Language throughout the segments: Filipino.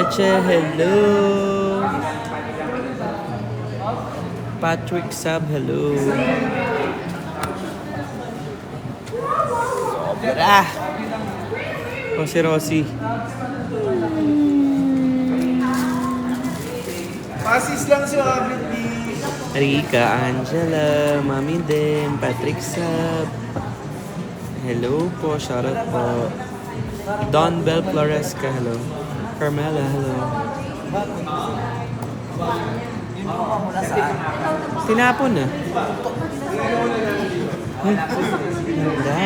Cheche, hello. Patrick Sab, hello. Sobra. Rossi. Pasis lang si Abit ni... Rika, Angela, Mami din, Patrick Sab. Hello po, shoutout po. Don Bell Floresca, hello. Carmela, hello. Tinapon na. Ay, ganda.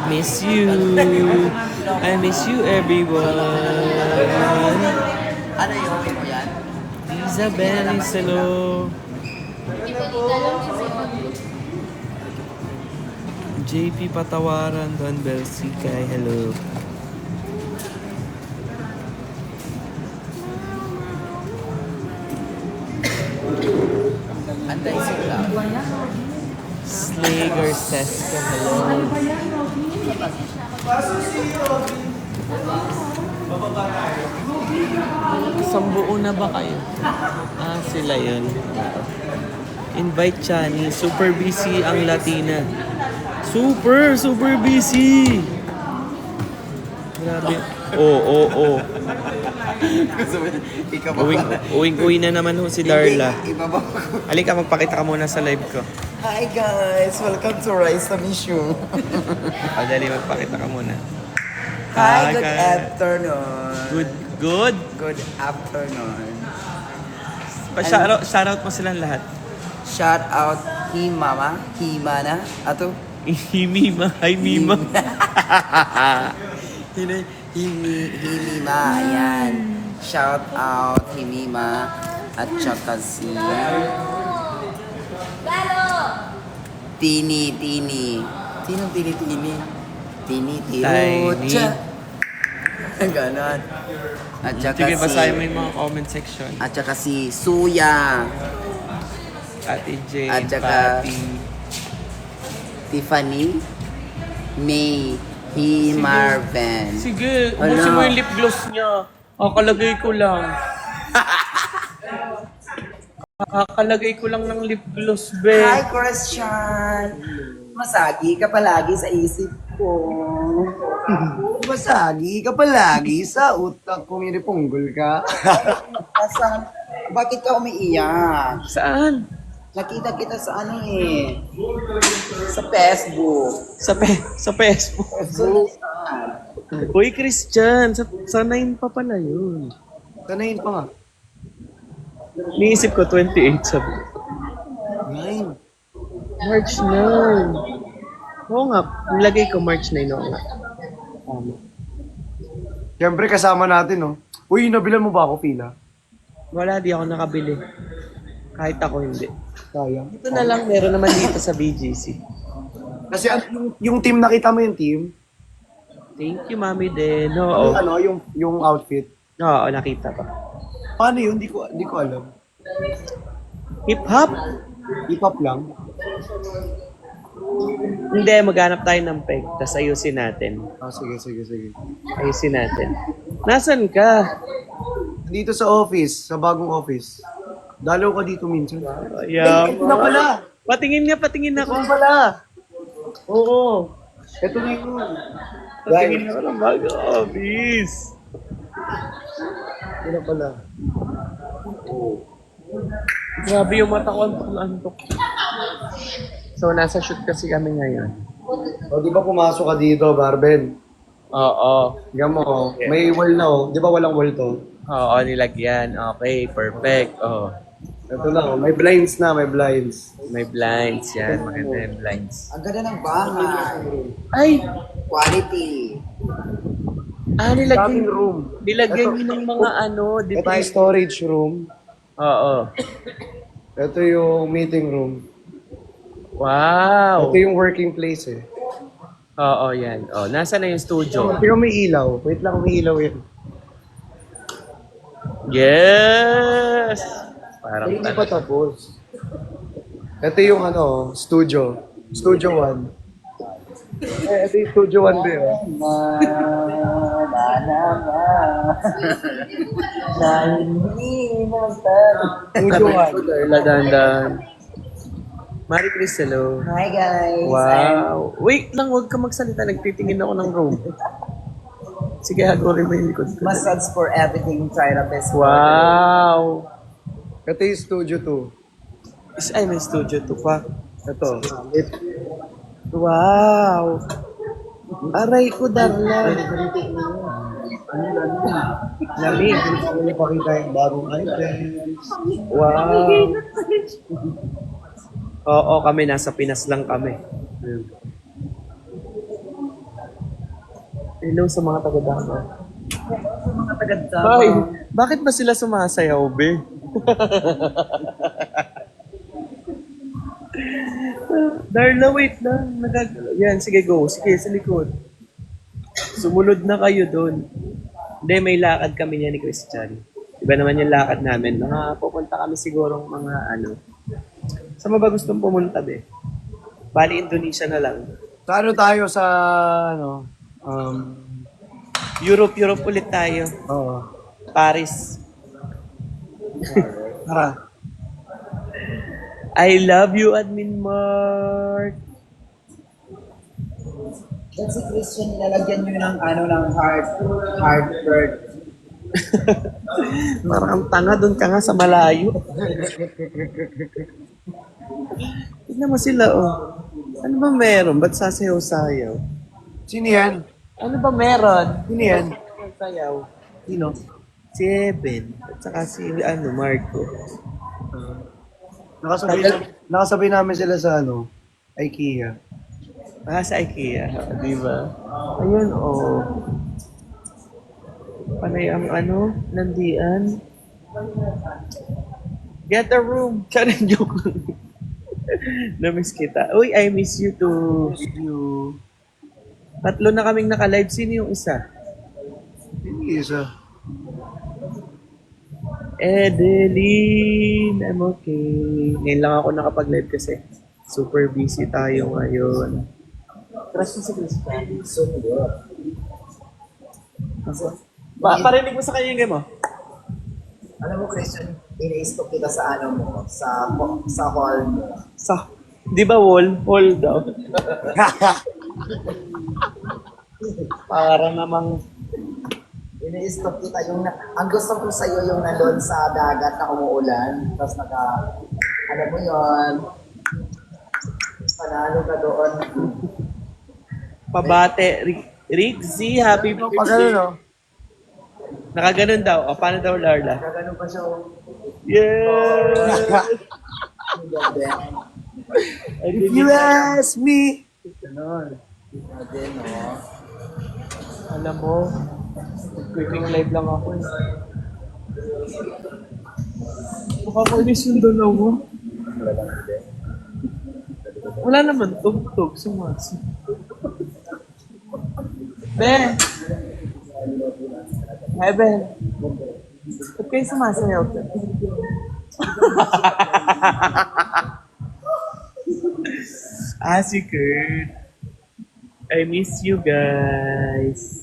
Miss you. I miss you, everyone. Ano yung mo yan? Isabel, hello. JP Patawaran, Don Belsikay, hello. Antay sila. Slay Garcesca, hello. Sambuo na ba kayo? Ah, sila yun. Invite Chani. Super busy ang Latina. Super busy! Grabe. Oo. Ikaw ba ba? Uwing-uwi na naman ho si Darla. Iba ba? Halika, magpakita ka muna sa live ko. Hi guys! Welcome to Rise of Issue. Dali, magpakita ka muna. Hi, good Hi. afternoon. Good? Good afternoon. Shoutout mo silang lahat. Shout out Himama, Himana, ato Himima. Hi, Mima. Himima, ayan. Shout out Himima at saka si Tini. Sinong Tini? Tini Tirocha. Ganon. At saka Sige, si... basahin mo yung mga comment section. At saka si Suya. Ate Jane, At saka- Patty. Tiffany. May. Marvin. Sige, Ala. ubusin mo yung lip gloss niya. Kakalagay ko lang. Kakalagay ko lang ng lip gloss, be. Hi, Christian! Masagi ka palagi sa isip ko. Masagi ka palagi sa utak ko. Miripunggol ka. Bakit ka umiiyak? Saan? Nakita kita sa ano eh. Sa Facebook. Sa Facebook. Uy, Christian, sa 9 pa pala yun. Kanayin pa nga. Niisip ko 28 sabi. 9. March 9. Oo nga, nilagay ko March 9 oo nga. Siyempre kasama natin, no? Uy, nabilan mo ba ako pila? Wala, di ako nakabili. Kahit ako hindi. Sayang. Ito na lang, meron naman dito sa BGC. Kasi yung team, nakita mo yung team? Thank you, Mami din. Oo. Ano, yung outfit. Oo, nakita ko. Paano yun? Di ko alam. Hip-hop? Hip-hop lang. Hindi, maghanap tayo ng peg. Tapos ayusin natin. Sige. Ayusin natin. Nasaan ka? Dito sa office, sa bagong office. Dalaw ka dito minsan. Yeah. Ito na pala! Patingin ako. Ito pala! Oo. Ito na yun. Patingin ako ng bago office. Ito na pala. Grabe yung mata ko, antok. So, nasa shoot kasi kami ngayon. O, di ba pumasok ka dito, Barben? Oo. Tingnan mo, may wall na, oh. Di ba walang wall to? Oo, nilagyan. Okay, perfect. Oh. Ito na, oh. May blinds na, may blinds. May blinds yan. Maganda yung blinds. Ang ganda ng bahay. Ay! Quality. Daming Nilagyan. room. Nilagyan yun ng mga Ito yung device. storage room. Oo. Ito yung meeting room. Wow! Ito yung working place eh. Oo, yan. Oh, nasa na yung studio? Pero may ilaw. Wait lang, may ilaw yan. Yes! Parang Hindi pa tapos. Ito yung ano, studio. Studio 1. Ito yung Studio 1 din. Studio 1. Darla, dahan-dahan. Mari Chris, hello. Hi guys! Wow. Wait lang, huwag ka magsalita. Nagtitingin ako ng room. Sige, hagorin mo yung likod ko. Massage for everything therapist. Wow. Ito yung Studio 2. Ay, may studio to pa. Ito. Wow. Aray ko, Darla. Lamig. Ano pakita yung bagong items. Wow. Oo, kami nasa Pinas lang kami. Hello sa mga taga-Davao. Mga taga Ay, bakit ba sila sumasayaw, be? Darla, wait lang. Yan, sige, go. Sige, sa likod. Sumunod na kayo doon. Hindi, may lakad kami niya ni Christian. Iba naman yung lakad namin. Pupunta kami sigurong mga Saan mo ba gustong pumunta, be? Bali, Indonesia na lang. Sa ano tayo sa, Europe ulit tayo. Oo. Paris. Tara. I love you, Admin Mark. Yan si Christian, nilalagyan nyo ng ng heart bird. Parang ang tanga, doon ka nga sa malayo. Tignan mo sila, oh. Ano ba meron? Ba't sasayaw-sayaw? Sino yan? Ano ba meron? Sino yan? Sayaw. Sino? Si Eben. At saka si, Marco. Nakasabay namin sila sa IKEA. Sa IKEA, di ba? Ayun, oh. Panay ang landian. Get a room. Charang joke lang. Na-miss kita. Uy, I miss you too. You. Tatlo na kaming naka-live. Sino yung isa? Hindi isa. Edeline, I'm okay. Ngayon lang ako nakapag-live kasi super busy tayo ngayon. Crush mo si Christian. Parinig mo sa kanya yung game mo? Alam mo, Christian, ina-stop kita sa sa hall mo. Di ba wall? Wall daw. Para namang Ina-stop kita ang gusto ko sa'yo yung nandun sa dagat na umuulan. Tapos alam mo yon, panalo ka doon. pabate. Rigzy, happy Pag birthday. no? Nakaganon daw. O, paano daw, Larla? Kagano pa siya. Yes! If you ask me. Ganon. Then, no? Alam mo, quick live lang ako eh. Makakainis yung dalawa. Wala naman, tugtog, sumas. Ben! Hey, Ben. Ba't kayo sumasayaw ka? Si Kurt. I miss you guys.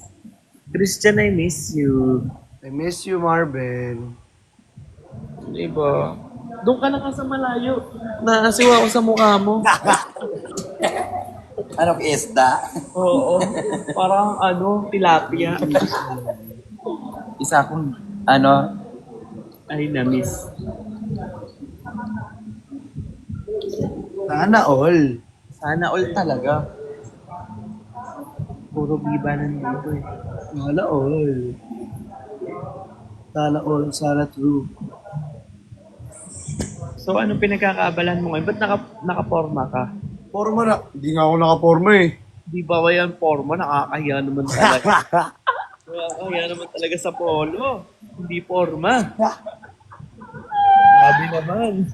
Christian, I miss you. I miss you, Marvin. Diba? Doon ka na nga sa malayo. Naasiwa ako sa mukha mo. Anong isda? Oo. Parang tilapia. Isa akong, Ay, na-miss. Sana all. Sana all talaga. Puro biba nandito eh. Sana all. Sana all. Sana true. So, anong pinagkakaabalan mo ngayon? Ba't nakaporma ka? Forma na. Hindi nga ako nakaporma eh. Di ba yan porma? Nakakahiya naman talaga. Nakakahiya naman talaga sa polo. Hindi porma. Sabi naman.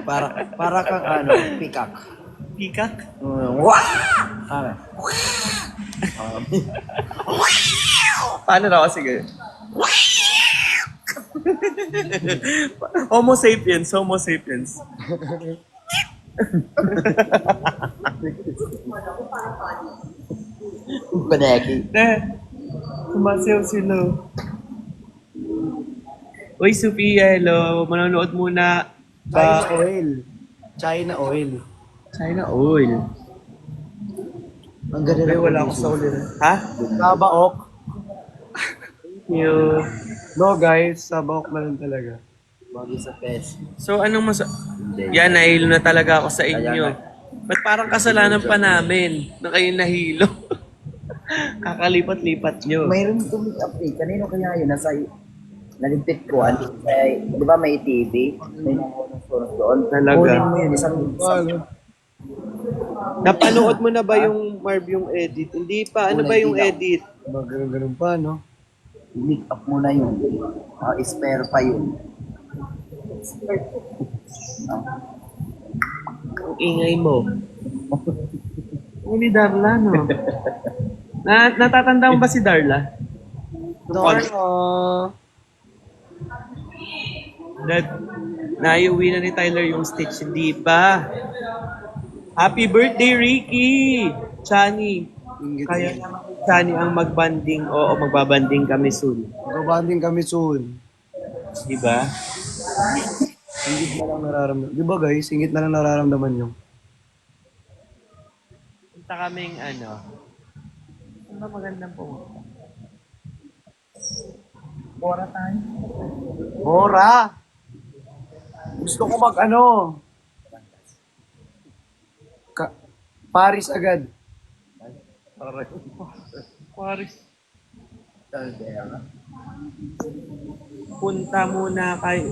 para kang peacock. Pikak? Wah! Paano na ako? Sige. Homo sapiens, Homo sapiens. Paneki. Sumasayaw sila. Uy, Sophia, hello. Manonood muna. China oil. China oil. China oil. Ang ganda Uy, ng wala akong sa uli. Ha? Sabaok. Thank you. No guys, sabaok na lang talaga. Bago sa pes. So, anong Yan, nahilo na talaga ako sa inyo. Ba't parang kasalanan pa namin na kayo nahilo? Kakalipat-lipat nyo. Mayroon tumig up eh. Kanino kaya yun? Naligpit ko. Di ba may TV? May nanonood doon. Talaga? Kunin mo yun. Isang Napanood mo na ba yung Marv yung edit? Hindi pa. Ano ba yung edit? Ganun pa, no? meet up mo na yun. Spare pa yun. Ang ingay mo. Ni Darla, no? Natatanda mo ba si Darla? Darla. Naiuwi na ni Tyler yung Stitch. Hindi pa. Happy birthday, Ricky! Chani. Kaya naman Chani ang magbanding. Oo, magbabanding kami soon. Magbabanding kami soon. Diba? Ingit na lang nararamdaman. Di ba guys, ingit na lang nararamdaman nyo. Punta kaming ano. Ano ba magandang pumunta? Bora tayo. Bora! Gusto ko Paris agad. Paris. Punta muna kay...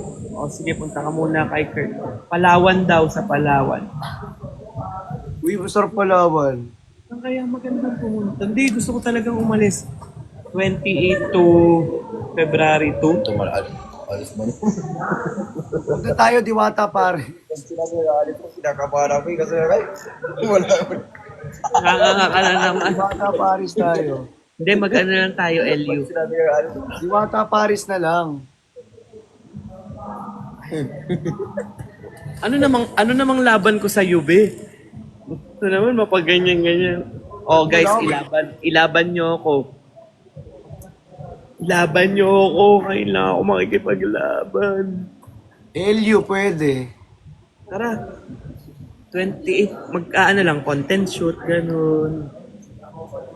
sige, punta ka muna kay Kurt. Palawan daw, sa Palawan. Uy, masarap Palawan. Saan kaya magandang pumunta? Hindi, gusto ko talagang umalis. 28 to February 2. Alis mo. Punta tayo, Diwata pare. Sinabi na alis mo. Kinakabahan ako kasi wala. Nakakaka na naman. Diwata Paris tayo. Hindi, mag-ano lang tayo, LU. Sinabi na alis mo. Diwata Paris na lang. Ano namang laban ko sa UB? Ito naman, mapaganyan-ganyan. Oh, guys, ilaban nyo ako. Ilaban nyo ako. Kailangan ako makikipaglaban. LU pwede. Tara. 28, mag-ano lang, content shoot, ganun.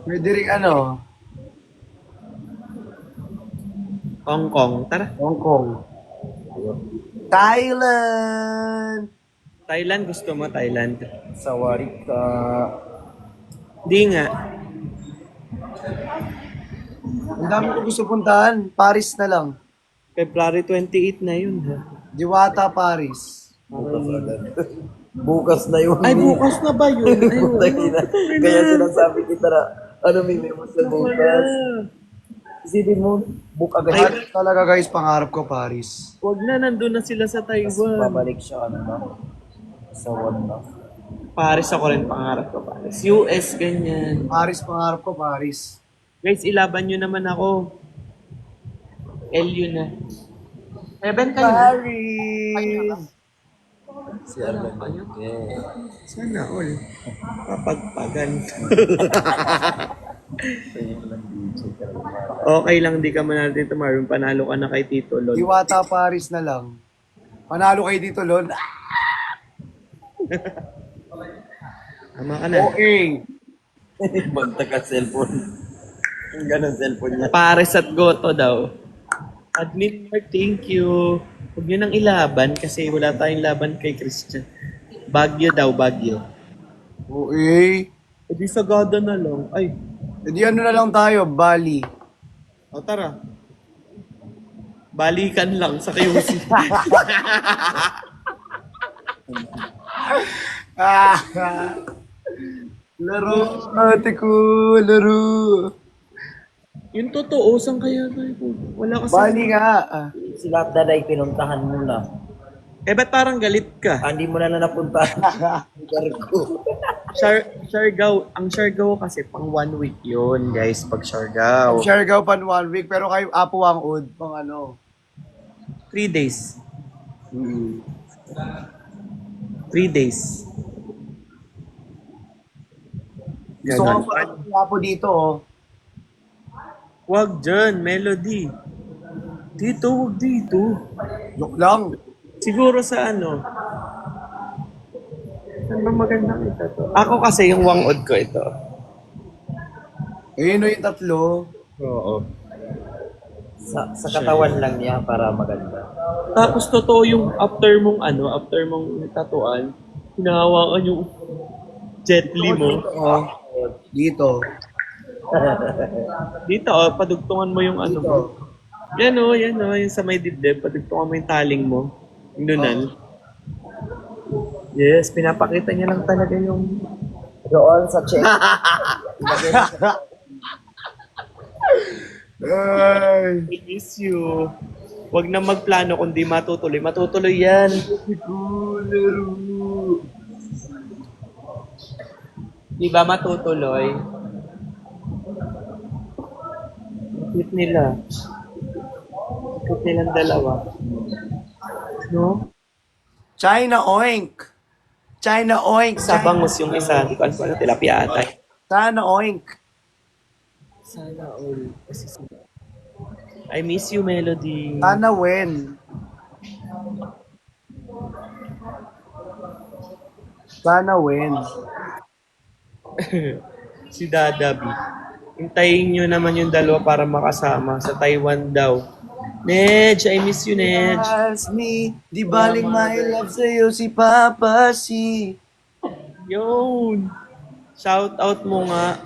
Pwede rin Hong Kong, tara. Hong Kong. Thailand! Thailand, gusto mo Thailand? Sawari ka. Di nga. Ang dami ko gusto puntahan. Paris na lang. February 28 na yun, ha? Diwata Paris. Bukas na yun. Ay, bukas na ba yun? Kaya sinasabi kita na, may mo sa bukas. Isipin mo, book agad. Paris talaga guys, pangarap ko Paris. Huwag na, nandun na sila sa Taiwan. Babalik siya, sa one na. Paris ako rin, pangarap ko Paris. US, ganyan. Paris, pangarap ko Paris. Guys, ilaban nyo naman ako. LU na. Eben kayo. Paris! Si Arlen. Sana all. Papagpagan. Okay lang, di ka manalo dito, Marvin. Panalo ka na kay Tito Lon. Diwata Paris na lang. Panalo kayo dito, Lon. Tama ka na. Okay. Banta ka cellphone. Ang ganun cellphone niya. Pares at Goto daw. Admin Mark, thank you. Huwag nyo nang ilaban kasi wala tayong laban kay Christian. Baguio daw, Baguio. Okay. E di Sagada na lang. Ay, E di ano na lang tayo, Bali. o tara. Balikan lang sa QC. Laro, ate ko, laro. Yung totoo, saan kaya tayo? Wala kasi. Bali nga. Sila daday pinuntahan mo na. Eh, ba't parang galit ka? Hindi mo na napuntahan. Siargao. Ang Siargao kasi pang 1 week yun, guys, pag Siargao. Siargao pan 1 week, pero kayo Apo Wangud, pang 3 days. 3 days. Gusto Ganon. ko po dito, oh. Wag dyan, Melody. Dito, wag dito. Joke lang. Siguro sa ano. Saan ba magandang ito to? Ako kasi yung wangod ko ito. Ayun, yung tatlo. Oo. Sa katawan lang niya para maganda. Tapos totoo yung after mong tatuan, hinahawakan yung jet li mo. Oh, dito. Dito, padugtungan mo yung ano mo. Dito. Yan yung sa may dibdib, padugtungan mo yung taling mo. Yung nunal. Yes, pinapakita niya lang talaga yung... Doon sa check. Ay. I miss you. Huwag na magplano kundi matutuloy. Matutuloy yan. Di ba matutuloy? Cute nila. Cute nilang dalawa. No? China oink. China oink. Sa bangus yung isa. Hindi ko alam kung ano, tilapia ata. China oink. Sana all. I miss you, Melody. Sana when. Sana when. Si Dadabi. Hintayin nyo naman yung dalawa para makasama sa Taiwan daw. Nedge, I miss you, Nedge. Ask me, di baling my love sa'yo si Papa si. Yun. Shout out mo nga,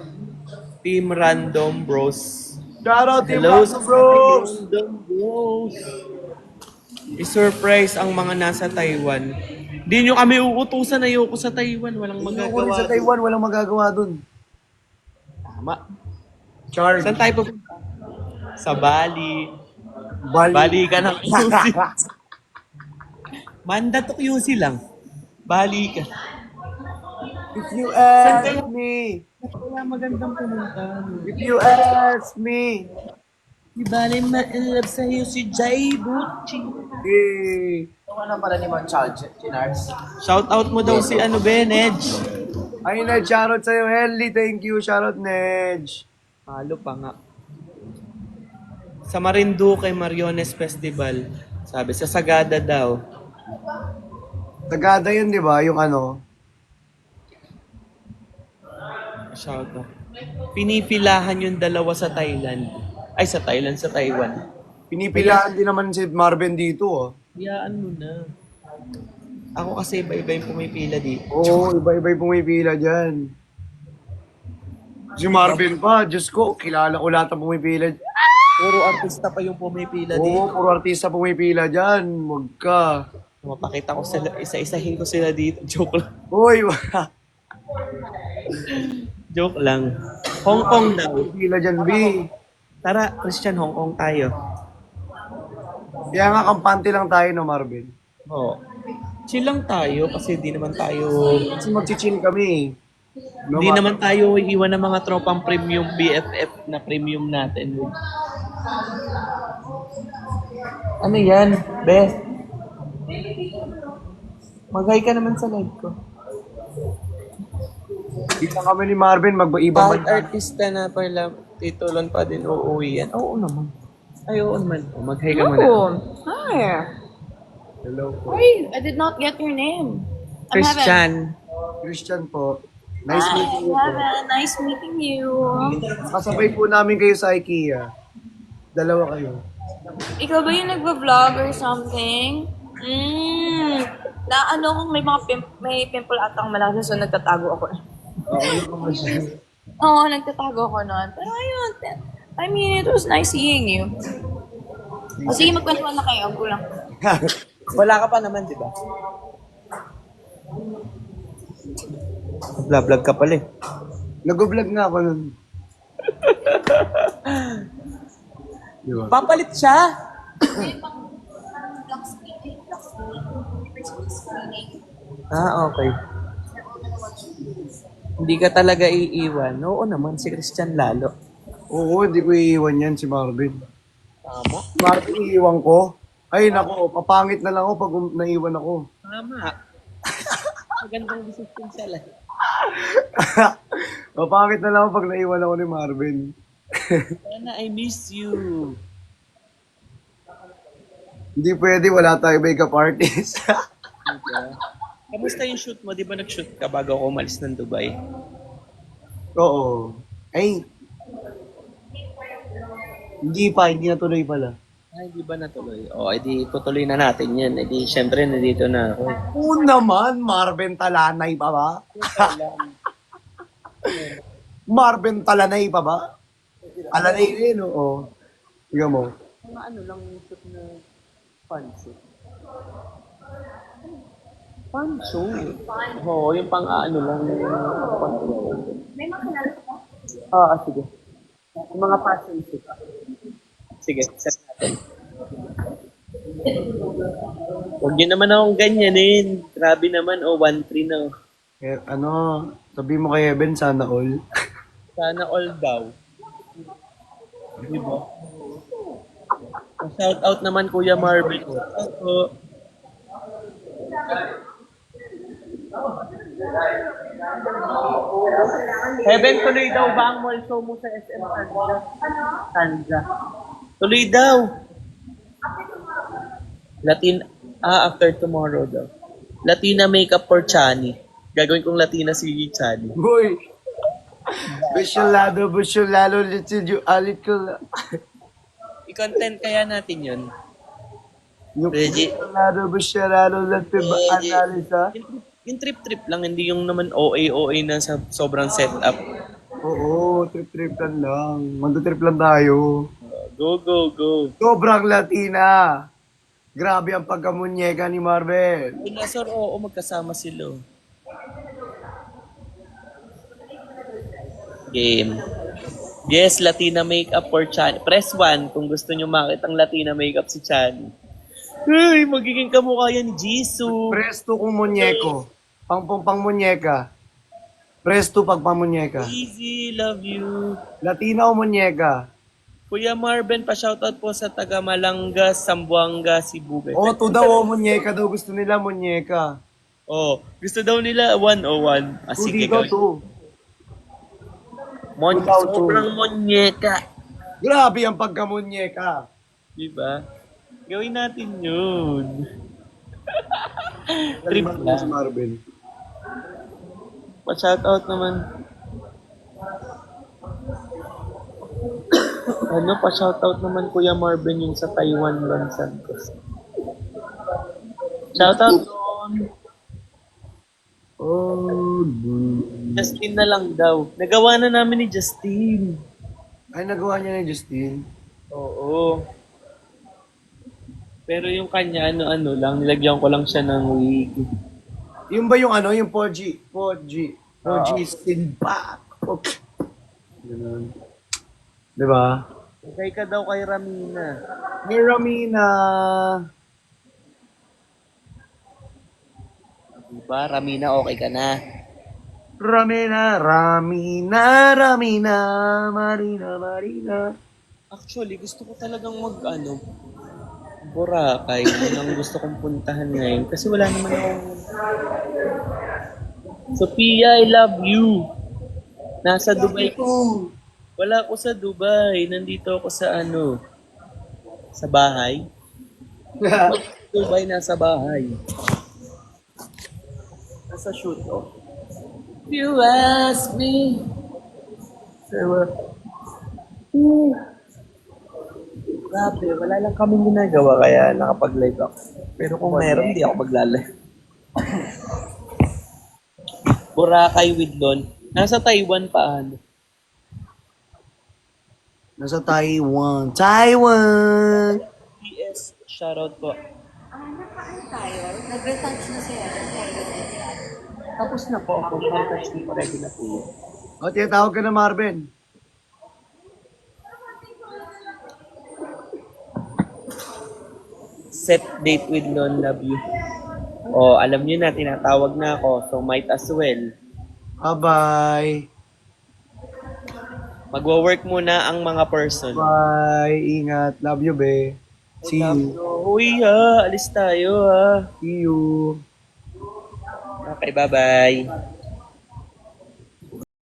Team Random Bros. Shout out Team Hello, Random Bros. Random Bros. I-surprise ang mga nasa Taiwan. Hindi nyo kami uutusan na ayoko sa Taiwan. Walang magagawa. Sa Taiwan, walang magagawa dun. Tama. Charlie. Saan tayo pupunta? Sa Bali. Bali. Bali ka ng QC. Manda to QC lang. Bali ka. If you ask me. Wala magandang pumunta. If you ask me. Di Bali ma-in-love sa'yo si Jay Bucci. Hey. Ano na pala ni Ma'am Chinards? Shout out mo daw si ano, Benedge. Ay, Ned, shoutout sa'yo, Helly. Thank you. Shoutout, Ned. Halo pa nga. Sa Marinduque Mariones Festival. Sabi, sa Sagada daw. Tagada yun, di ba? Yung ano. Shout out. Pinipilahan yung dalawa sa Thailand. Ay, sa Thailand, sa Taiwan. Pinipilaan din naman si Marvin dito, oh. Hayaan mo na. Ako kasi iba-iba yung pumipila dito. Oo, iba-iba yung pumipila dyan. Si Marvin pa, Diyos ko, kilala ko lahat ang pumipila. Puro artista pa yung pumipila dito. Oo, puro artista pumipila dyan. Huwag ka. Mapakita ko sila, isa-isahin ko sila dito. Joke lang. Uy, Joke lang. Hong Kong daw. pumipila dyan, B. Tara, Christian, Hong Kong tayo. Kaya nga, kampante lang tayo, no, Marvin? Oo. Chill lang tayo kasi di naman tayo... Kasi mag-chill kami. No, Di naman tayo iwan ng mga tropang premium BFF na premium natin. Ano yan, Beth? Mag-hi ka naman sa live ko. Dito kami ni Marvin, mag-iba Kahit artista na pala, titulon pa din uuwi yan. Oo naman. Ay, oo naman. Mag-hi ka muna. Oh, hi. Hello po. Hi, I did not get your name. I'm Heaven. Christian. Christian po. Nice Hi, meeting you po. Heaven. Nice meeting you. Kasabay po namin kayo sa IKEA. Dalawa kayo. Ikaw ba yung nagva-vlog or something? Na ano kung may pimple atang malaki so nagtatago ako. Oo, nagtatago ako noon. Pero ayun, I mean, it was nice seeing you. O sige, magkwentuhan na kayo. Ang kulang. Wala ka pa naman, di ba? Vlog ka pala eh. Nag-vlog nga ako nun. Di ba? Papalit siya! Okay. Hindi ka talaga iiwan. Oo naman, si Christian lalo. Oo, hindi ko iiwan yan si Marvin. Tama. Marvin, iiwan ko? Ay, nako, papangit na lang ako pag naiwan ako. Tama. Magandang decision sa lahat. Mapakit na lang pag naiwan ako ni Marvin. Sana, I miss you. Hindi pwede, wala tayong makeup artist. Diba? Kamusta yung shoot mo? Di ba nag-shoot ka bago ako umalis ng Dubai? Oo. Ay. Hindi natuloy pala. Ay, di ba natuloy? O, edi tutuloy na natin yan. Edi, syempre, nandito na ako. Oo naman, Marvin Talanay pa ba? Marvin Talanay pa ba? Alanay rin, oo. Tingnan mo. Mga ano lang yung shoot na panso. Panso? Oo, yung pang ano lang. May makilala ko. Sige. Yung mga fashion shoot. Sige, set natin. Huwag yun naman akong ganyanin. Grabe naman, 1-3 na. Eh, sabi mo kay Eben, sana all. Sana all daw. Diba? Shout out naman Kuya Marvin. Shout out po. Heaven, tuloy daw ba ang mall show mo sa SM Tanza? Tuloy daw. After tomorrow daw. Latina makeup for Chani. Gagawin kong Latina si Chani. Boy! Busyolado, little alit ko lang. I-content kaya natin yun. Yung Reggie. busyolado, little analisa. Yung trip-trip lang, hindi yung naman OA na sa sobrang setup. Oo, trip lang. Mandutrip lang tayo. Go, go, go. Sobrang Latina. Grabe ang pagkamunyeka ni Marvel. Pinasor, oo, magkasama sila. Game. Yes, Latina makeup for Chan. Press 1 kung gusto nyo makita ang Latina makeup si Chan. Ay, magiging kamukha yan ni Jisoo. Presto kung munyeko. Pang munyeka. Presto pag pamunyeka. Easy, love you. Latina o munyeka. Kuya Marvin, pa-shoutout po sa taga Malanga, Zamboanga, Cebu. O, to daw o munyeka daw. Gusto nila munyeka. Oh, gusto daw nila 101. Sige, Dito gawin. to. Sobrang monyeka. Grabe ang pagkamunyeka. Diba? Gawin natin yun. Trip Si lang. Marvin. Pa-shoutout naman. Pa-shoutout naman Kuya Marvin yung sa Taiwan Lon Santos. Shoutout doon. Oh, Justin na lang daw. Nagawa na namin ni Justin. ay nagawa niya ni Justin. Oo. Pero yung kanya, ano lang, nilagyan ko lang siya ng wig. Yung ba yung yung Poji Sinpak. Ganun. Diba? Okay ka daw kay Ramina. Hey, Ramina. Diba? Ramina, okay ka na. Ramina, Marina. Actually, gusto ko talagang Boracay. Yun ang gusto kong puntahan ngayon. Kasi wala naman akong... Sophia, I love you. Nasa Dubai ko. Wala ako sa Dubai. Nandito ako sa sa bahay. Dubai, nasa bahay. Nasa shoot ko. If you ask me. Grabe, wala lang kaming ginagawa kaya nakapag-live ako. Pero kung meron, di ako magla-live. Boracay with Lon. Nasa Taiwan pa Nasa Taiwan. PS, shoutout po. Nakaan tayo? Nag-retouch na siya. Tapos na po ako. Touch me already na po yun. O, tinatawag ka na Marvin. Set date with Lon, love you. Oh, alam niyo na, tinatawag na ako. So, might as well. Bye-bye. Magwo-work muna ang mga person. Bye. Ingat. Love you, be. See you. Uy ha, alis tayo ha. See you. Okay, bye-bye.